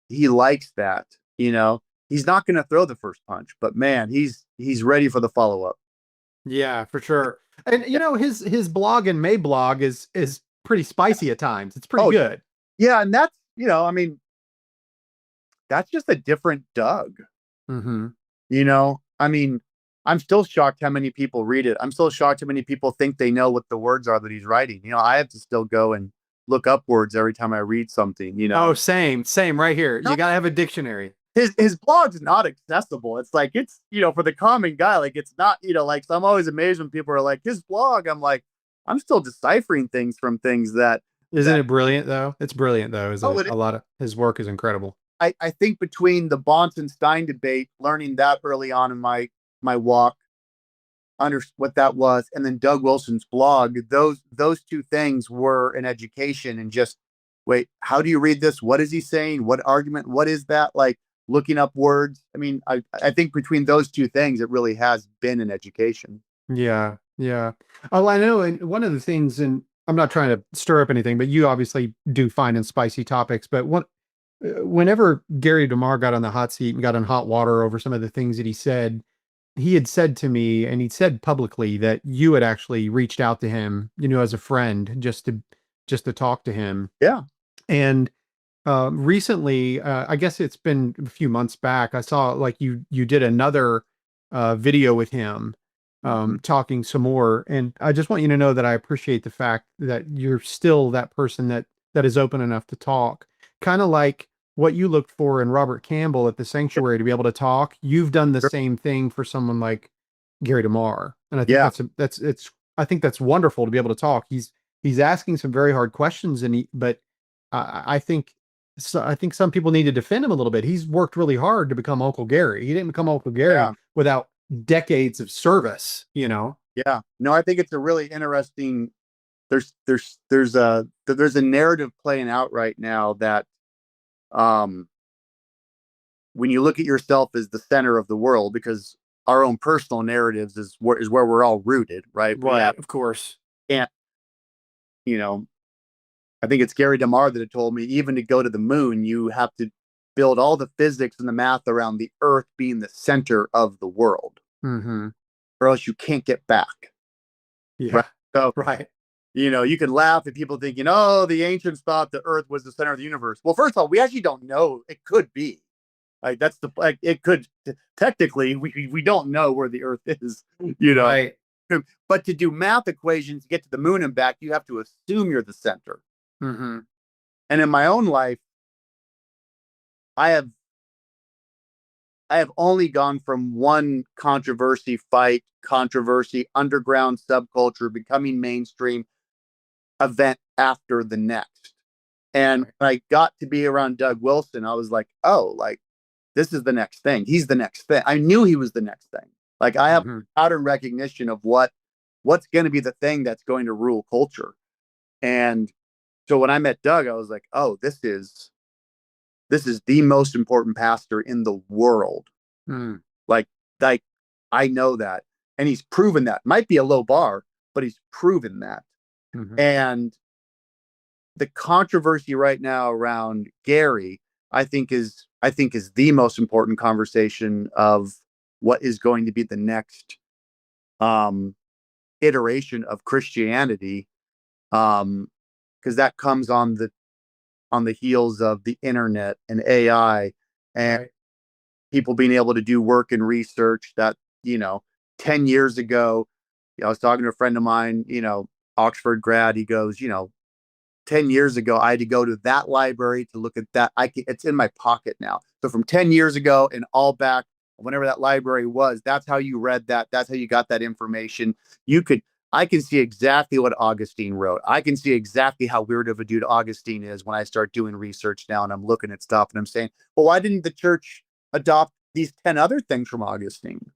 likes that, he's not going to throw the first punch, but man, he's ready for the follow-up. Yeah, for sure. And his blog and May blog is pretty spicy at times. It's pretty good. Yeah. And that's, that's just a different Doug. I'm still shocked how many people read it. I'm still shocked how many people think they know what the words are that he's writing. I have to still go and look up words every time I read something, Oh, same right here. You got to have a dictionary. His blog's not accessible. It's like, it's, for the common guy, like it's not, like, so I'm always amazed when people are like, his blog, I'm like, I'm still deciphering things from things that. Isn't it brilliant though? It's brilliant though. A lot of his work is incredible. I think between the Bonson-Stein debate, learning that early on in my walk, what that was, and then Doug Wilson's blog, those two things were an education. And just, wait, how do you read this? What is he saying? What argument? What is that? Like looking up words. I mean, I think between those two things, it really has been an education. Yeah. Yeah. Oh, I know. And one of the things, and I'm not trying to stir up anything, but you obviously do fine and spicy topics. But whenever Gary DeMar got on the hot seat and got in hot water over some of the things that he had said to me, and he said publicly that you had actually reached out to him, as a friend, just to talk to him. Yeah. And recently, I guess it's been a few months back, I saw like you did another video with him talking some more. And I just want you to know that I appreciate the fact that you're still that person that is open enough to talk, kind of like what you looked for in Robert Campbell at the Sanctuary to be able to talk. You've done the same thing for someone like Gary DeMar. And I think I think that's wonderful to be able to talk. He's asking some very hard questions, but I think so I think some people need to defend him a little bit. He's worked really hard to become Uncle Gary. He didn't become Uncle Gary Yeah. without decades of service, you know? Yeah. No, I think it's a really interesting. There's a narrative playing out right now that, um, when you look at yourself as the center of the world, because our own personal narratives is where we're all rooted, right? Of course. And, you know, I think it's Gary DeMar that had told me, even to go to the moon, you have to build all the physics and the math around the Earth being the center of the world, Mm-hmm. or else you can't get back. Yeah. Right. So, Right. you can laugh at people thinking, oh, the ancients thought the Earth was the center of the universe. Well, first of all, we actually don't know. It could be. Like, it could, technically, we don't know where the Earth is, Right. But to do math equations to get to the moon and back, you have to assume you're the center. Mm-hmm. And in my own life, I have only gone from one controversy, underground subculture, becoming mainstream event after the next. And when I got to be around Doug Wilson, I was like, oh, like, this is the next thing. He's the next thing. I knew he was the next thing. Like, I have pattern recognition of what's going to be the thing that's going to rule culture. And so when I met Doug, I was like, oh, this is the most important pastor in the world. Mm. Like I know that. And he's proven that. Might be a low bar, but he's proven that. Mm-hmm. And the controversy right now around Gary, I think is the most important conversation of what is going to be the next iteration of Christianity, because that comes on the heels of the internet and AI and people being able to do work and research that, 10 years ago, I was talking to a friend of mine, Oxford grad. He goes, 10 years ago, I had to go to that library to look at that. It's in my pocket now. So from 10 years ago and all back, whenever that library was, that's how you read that. That's how you got that information. I can see exactly what Augustine wrote. I can see exactly how weird of a dude Augustine is when I start doing research now and I'm looking at stuff and I'm saying, well, why didn't the church adopt these 10 other things from Augustine?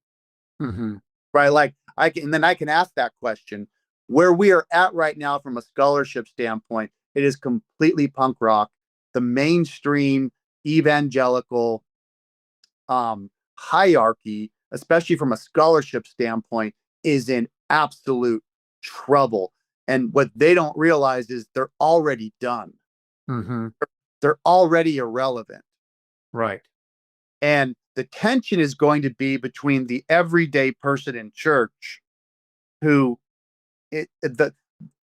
Mm-hmm. Right. Like I can ask that question. Where we are at right now from a scholarship standpoint, it is completely punk rock. The mainstream evangelical hierarchy, especially from a scholarship standpoint, is in absolute trouble. And what they don't realize is they're already done. Mm-hmm. They're already irrelevant. Right. And the tension is going to be between the everyday person in church who the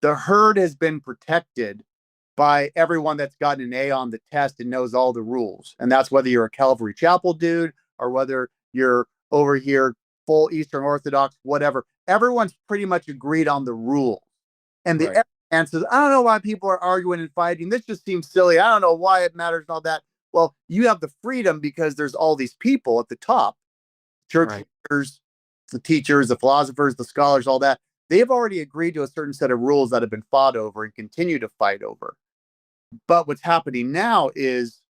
herd has been protected by everyone that's gotten an A on the test and knows all the rules. And that's whether you're a Calvary Chapel dude or whether you're over here full Eastern Orthodox, whatever. Everyone's pretty much agreed on the rules. And the answer, I don't know why people are arguing and fighting. This just seems silly. I don't know why it matters and all that. Well, you have the freedom because there's all these people at the top, church leaders, the teachers, the philosophers, the scholars, all that. They've already agreed to a certain set of rules that have been fought over and continue to fight over. But what's happening now is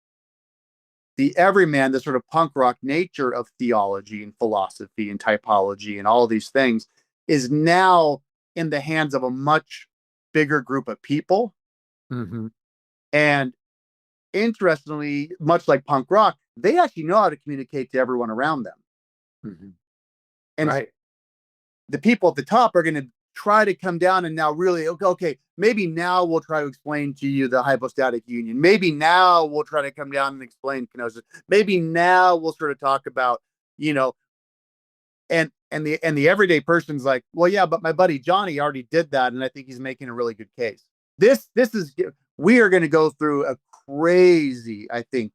the everyman, the sort of punk rock nature of theology and philosophy and typology and all of these things is now in the hands of a much bigger group of people. Mm-hmm. And interestingly, much like punk rock, they actually know how to communicate to everyone around them. Mm-hmm. And the people at the top are going to try to come down and now really, okay, maybe now we'll try to explain to you the hypostatic union. Maybe now we'll try to come down and explain kenosis. Maybe now we'll sort of talk about, and the everyday person's like, well, yeah, but my buddy Johnny already did that, and I think he's making a really good case. We are going to go through a crazy, I think,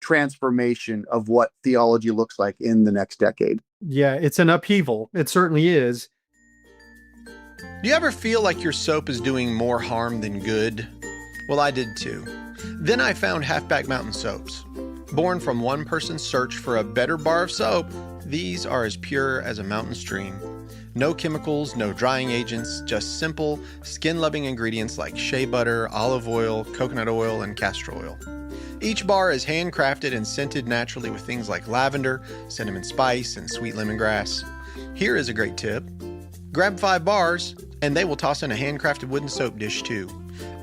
transformation of what theology looks like in the next decade. Yeah, it's an upheaval. It certainly is. Do you ever feel like your soap is doing more harm than good? Well, I did too. Then I found Halfback Mountain Soaps. Born from one person's search for a better bar of soap, these are as pure as a mountain stream. No chemicals, no drying agents, just simple, skin-loving ingredients like shea butter, olive oil, coconut oil, and castor oil. Each bar is handcrafted and scented naturally with things like lavender, cinnamon spice, and sweet lemongrass. Here is a great tip. Grab 5 bars, and they will toss in a handcrafted wooden soap dish too.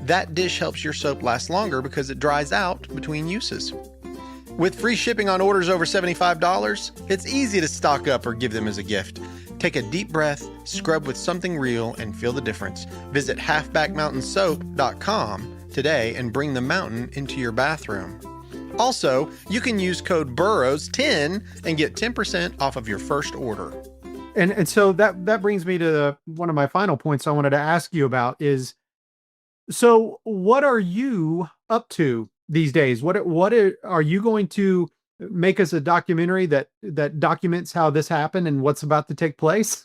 That dish helps your soap last longer because it dries out between uses. With free shipping on orders over $75, it's easy to stock up or give them as a gift. Take a deep breath, scrub with something real, and feel the difference. Visit halfbackmountainsoap.com today and bring the mountain into your bathroom. Also, you can use code BURROWS10 and get 10% off of your first order. And so that brings me to one of my final points I wanted to ask you about is, so what are you up to these days? What are you going to make us a documentary that documents how this happened and what's about to take place?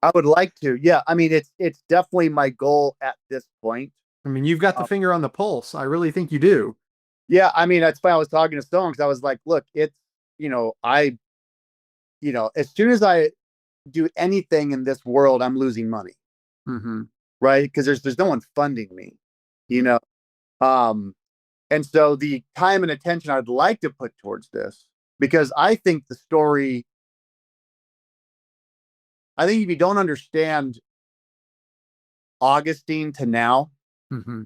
I would like to. Yeah. I mean, it's definitely my goal at this point. I mean, you've got the finger on the pulse. I really think you do. Yeah. I mean, that's why I was talking to Stone, because I was like, look, it's, as soon as I do anything in this world, I'm losing money. Mm-hmm. Right. Because there's no one funding me, and so the time and attention I'd like to put towards this, because I think the story, I think if you don't understand Augustine to now, mm-hmm.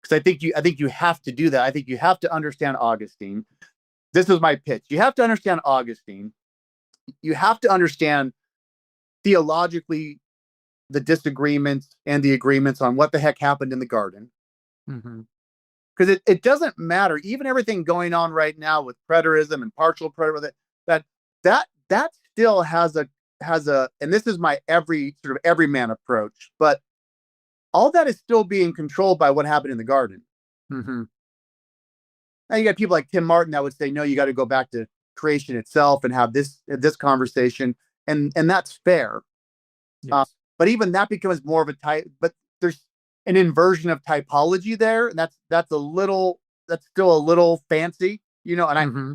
because I think you have to do that. I think you have to understand Augustine. This is my pitch. You have to understand Augustine. You have to understand theologically the disagreements and the agreements on what the heck happened in the garden. Mm-hmm. Because it doesn't matter. Even everything going on right now with preterism and partial preterism, that still has a, and this is my everyman approach, but all that is still being controlled by what happened in the garden. Mm-hmm. Now you got people like Tim Martin that would say, no, you got to go back to creation itself and have this conversation. And that's fair. Yes. But even that becomes more of a type, but there's an inversion of typology there. And that's still a little fancy, and mm-hmm.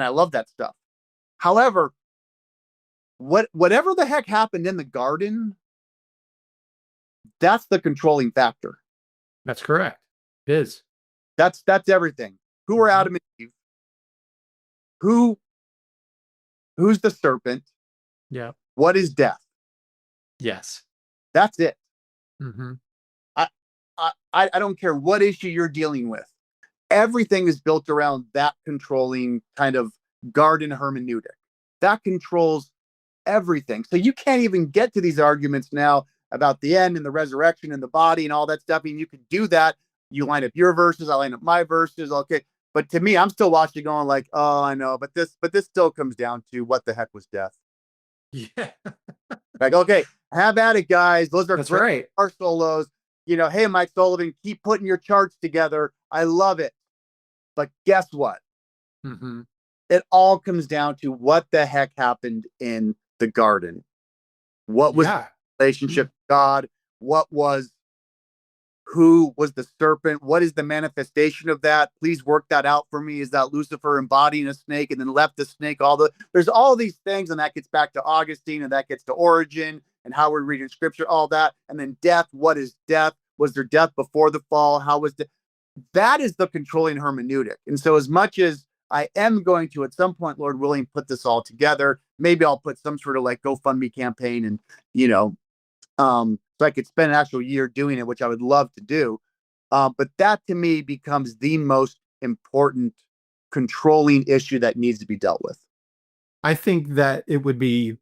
I love that stuff. However, whatever the heck happened in the garden, that's the controlling factor. That's correct. It is. That's everything. Who are Adam and Eve? Who's the serpent? Yeah. What is death? Yes. That's it. Mm-hmm. I don't care what issue you're dealing with. Everything is built around that controlling kind of garden hermeneutic. That controls everything. So you can't even get to these arguments now about the end and the resurrection and the body and all that stuff. I mean, you could do that. You line up your verses, I line up my verses. Okay. But to me, I'm still watching going like, oh, I know. But this still comes down to what the heck was death? Yeah. Like, okay, have at it, guys. Those are That's great right. guitar solos. Hey, Mike Sullivan, keep putting your charts together. I love it. But guess what? Mm-hmm. It all comes down to what the heck happened in the garden. What was the relationship to God? Who was the serpent? What is the manifestation of that? Please work that out for me. Is that Lucifer embodying a snake and then left the snake? There's all these things, and that gets back to Augustine, and that gets to Origin and how we're reading scripture, all that. And then death. What is death? Was there death before the fall? How was that is the controlling hermeneutic. And so as much as I am going to, at some point, Lord willing, put this all together, maybe I'll put some sort of like GoFundMe campaign and, so I could spend an actual year doing it, which I would love to do. But that to me becomes the most important controlling issue that needs to be dealt with. I think that it would be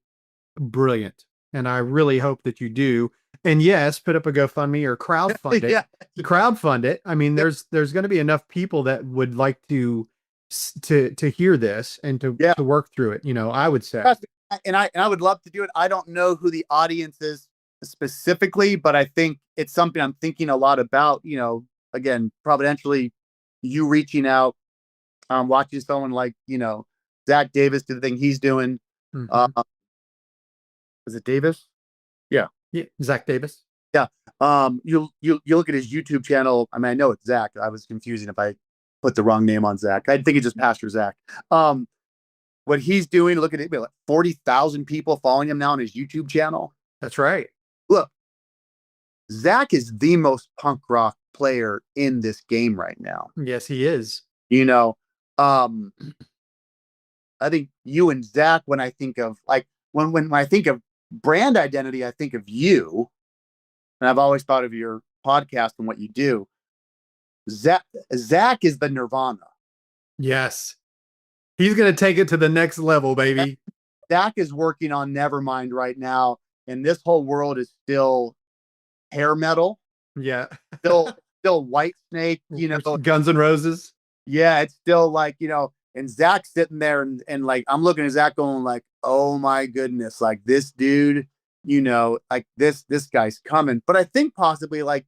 brilliant. And I really hope that you do. And yes, put up a GoFundMe or crowdfund it. Yeah. Crowdfund it. I mean, there's going to be enough people that would like to hear this and to work through it. I would say. And I would love to do it. I don't know who the audience is specifically, but I think it's something I'm thinking a lot about. Again, providentially, you reaching out, watching someone like Zach Davis do the thing he's doing. Mm-hmm. Is it Davis? Yeah, Zach Davis. Yeah. You look at his YouTube channel. I mean, I know it's Zach. I was confusing if I put the wrong name on Zach. I think it's just Pastor Zach. What he's doing, look at it, like 40,000 people following him now on his YouTube channel. That's right. Look, Zach is the most punk rock player in this game right now. Yes, he is. You know, um, I think you and Zach, when I think of like when I think of brand identity, I think of you, and I've always thought of your podcast and what you do. Zach is the Nirvana. Yes. He's going to take it to the next level, baby. Zach is working on Nevermind right now, and this whole world is still hair metal, Yeah. still White Snake, you know, Guns N' Roses. yeah, it's still like, you know, and Zach's sitting there and like I'm looking at Zach going like, oh my goodness, like this dude, you know, like this guy's coming. But I think possibly like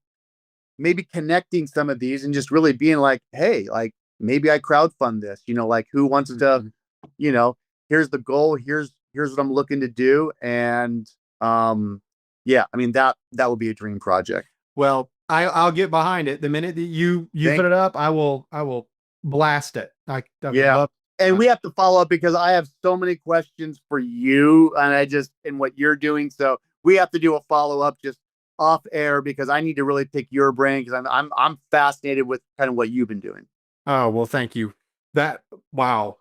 maybe connecting some of these and just really being like, hey, like maybe I crowdfund this, you know, like who wants to, you know, here's the goal, here's what I'm looking to do. And yeah, I mean that would be a dream project. Well, I'll get behind it. The minute that you put it up, I will blast it. I yeah. And we have to follow up because I have so many questions for you and what you're doing. So we have to do a follow up just off air because I need to really pick your brain because I'm fascinated with kind of what you've been doing. Oh, well, thank you. Wow.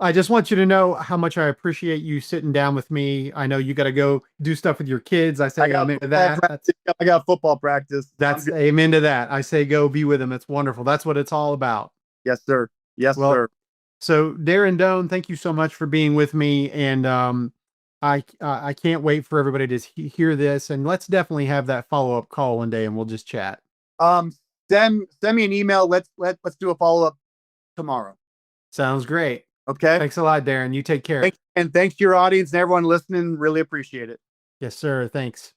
I just want you to know how much I appreciate you sitting down with me. I know you got to go do stuff with your kids. I say I'm into that. I got football practice. I'm into that. I say go be with them. It's wonderful. That's what it's all about. Yes, sir. Yes, sir. So Darren Doane, thank you so much for being with me. And I can't wait for everybody to hear this. And let's definitely have that follow-up call one day and we'll just chat. Send me an email. Let's do a follow-up tomorrow. Sounds great. Okay. Thanks a lot, Darren. You take care. And thanks to your audience and everyone listening. Really appreciate it. Yes, sir. Thanks.